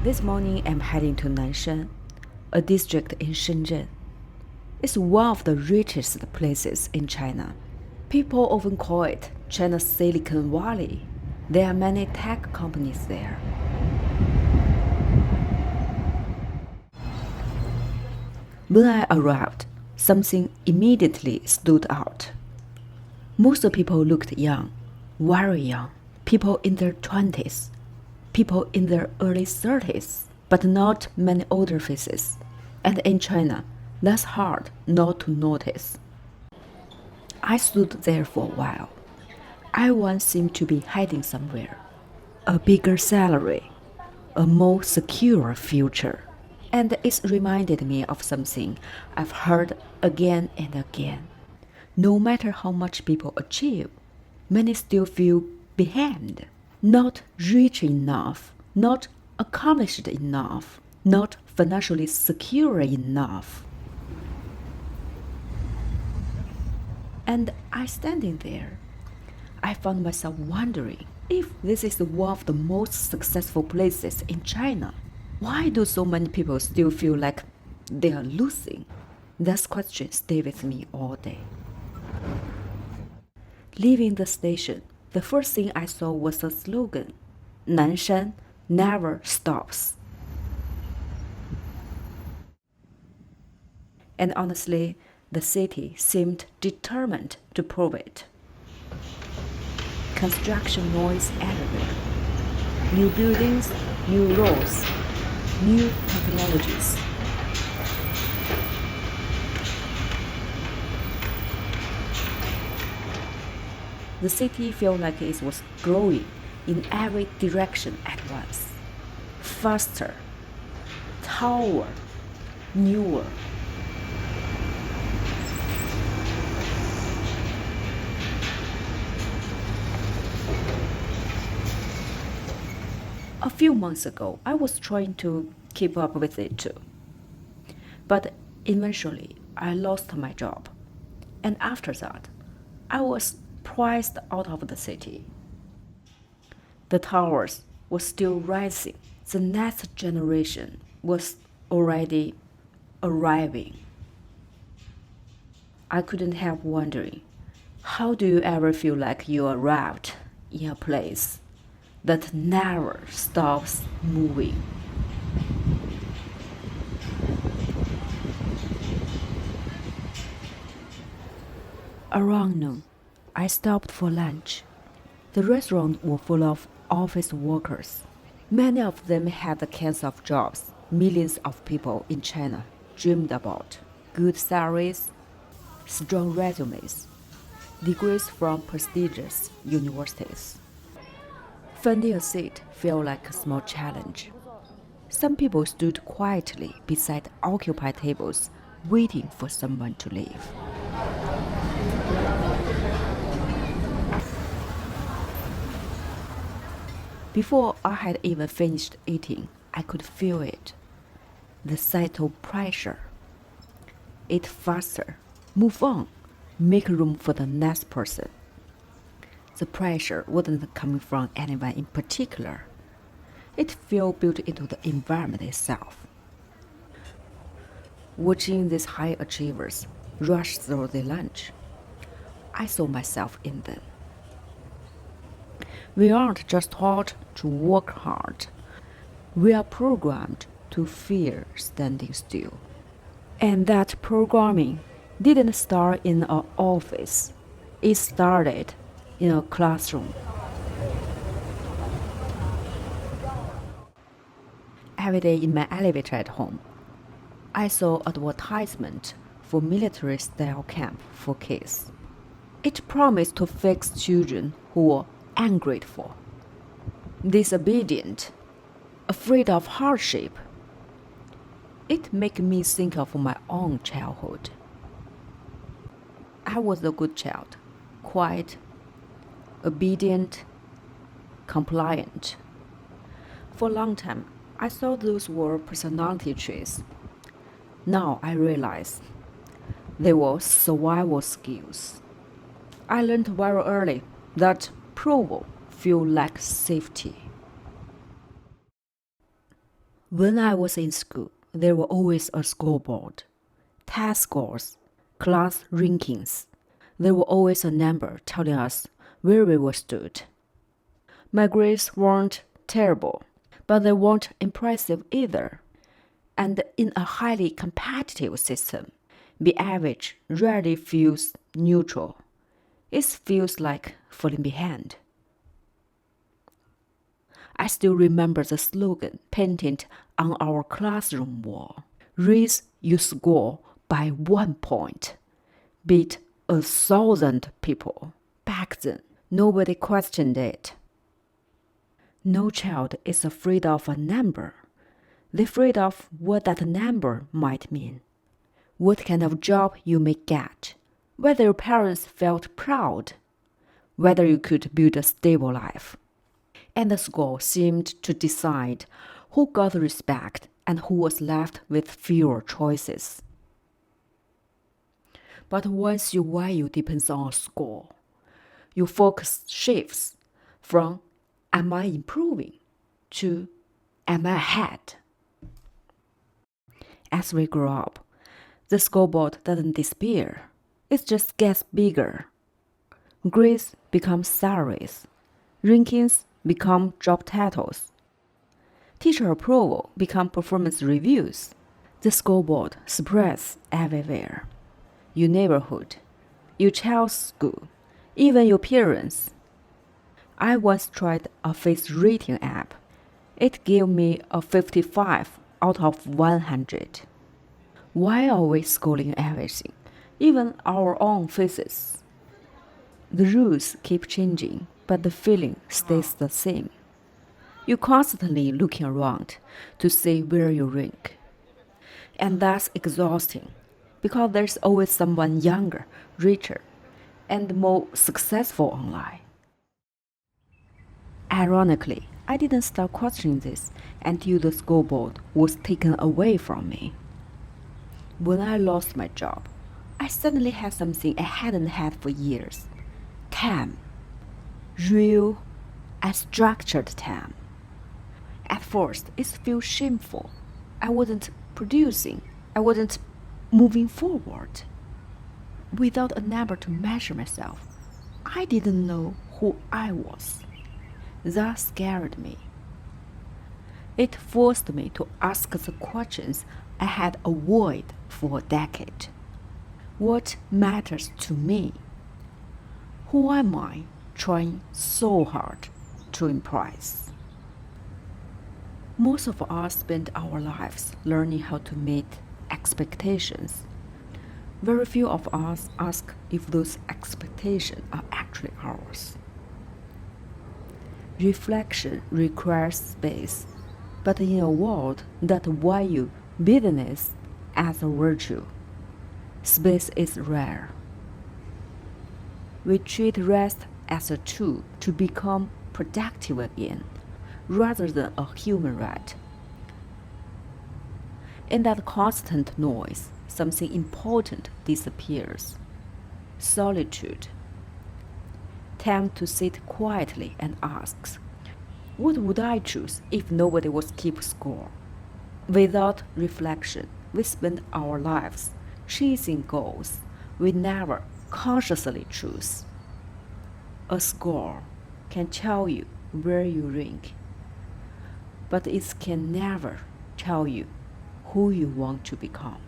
This morning I'm heading to Nanshan, a district in Shenzhen. It's one of the richest places in China. People often call it China's Silicon Valley. There are many tech companies there. When I arrived, something immediately stood out. Most people looked young, very young, people in their 20s, people in their early 30s, but not many older faces. And in China, that's hard not to notice. I stood there for a while. Everyone seemed to be heading somewhere. A bigger salary, a more secure future. And it reminded me of something I've heard again and again. No matter how much people achieve, many still feel behind, not rich enough, not accomplished enough, not financially secure enough. And I standing there, I found myself wondering if this is one of the most successful places in China. Why do so many people still feel like they are losing? That question stayed with me all day. Leaving the station, the first thing I saw was a slogan, Nanshan never stops. And honestly, the city seemed determined to prove it. Construction noise everywhere. New buildings, new roads, new technologies. The city felt like it was growing in every direction at once. Faster, taller, newer. A few months ago, I was trying to keep up with it too. But eventually, I lost my job. And after that, I was priced out of the city. The towers were still rising. The next generation was already arriving. I couldn't help wondering, how do you ever feel like you arrived in a place that never stops moving? Around noon, I stopped for lunch. The restaurant was full of office workers. Many of them had the kinds of jobs millions of people in China dreamed about: good salaries, strong resumes, degrees from prestigious universities. Finding a seat felt like a small challenge. Some people stood quietly beside occupied tables, waiting for someone to leave. Before I had even finished eating, I could feel it. The subtle pressure. Eat faster, move on, make room for the next person. The pressure wasn't coming from anyone in particular. It felt built into the environment itself. Watching these high achievers rush through their lunch, I saw myself in them. We aren't just taught to work hard. We are programmed to fear standing still. And that programming didn't start in an office. It started in a classroom. Every day in my elevator at home, I saw advertisement for military-style camp for kids. It promised to fix children who were ungrateful, disobedient, afraid of hardship. It made me think of my own childhood. I was a good child, quiet, obedient, compliant. For a long time, I thought those were personality traits. Now I realize they were survival skills. I learned very early that approval feels like safety. When I was in school, there were always a scoreboard, test scores, class rankings. There were always a number telling us where we were stood. My grades weren't terrible, but they weren't impressive either. And in a highly competitive system, the average rarely feels neutral. It feels like falling behind. I still remember the slogan painted on our classroom wall. Raise your score by 1 point. Beat 1,000 people. Back then, nobody questioned it. No child is afraid of a number. They're afraid of what that number might mean. What kind of job you may get. Whether your parents felt proud. Whether you could build a stable life. And the score seemed to decide who got respect and who was left with fewer choices. But once your value depends on a score, your focus shifts from am I improving to am I ahead? As we grow up, the scoreboard doesn't disappear. It just gets bigger. Grades become salaries. Rankings become job titles. Teacher approval become performance reviews. The scoreboard spreads everywhere. Your neighborhood, your child's school, even your parents. I once tried a face rating app. It gave me a 55 out of 100. Why are we scoring everything, even our own faces? The rules keep changing, but the feeling stays the same. You're constantly looking around to see where you rank. And that's exhausting, because there's always someone younger, richer, and more successful online. Ironically, I didn't start questioning this until the scoreboard was taken away from me. When I lost my job, I suddenly had something I hadn't had for years. Time. Real and structured time. At first, it felt shameful. I wasn't producing. I wasn't moving forward. Without a number to measure myself, I didn't know who I was. That scared me. It forced me to ask the questions I had avoided for a decade. What matters to me? Who am I trying so hard to impress? Most of us spend our lives learning how to meet expectations. Very few of us ask if those expectations are actually ours. Reflection requires space, but in a world that values busyness as a virtue, space is rare. We treat rest as a tool to become productive again, rather than a human right. In that constant noise, something important disappears. Solitude. Time to sit quietly and ask, what would I choose if nobody was keep score? Without reflection, we spend our lives chasing goals we never consciously choose. A score can tell you where you rank, but it can never tell you who you want to become.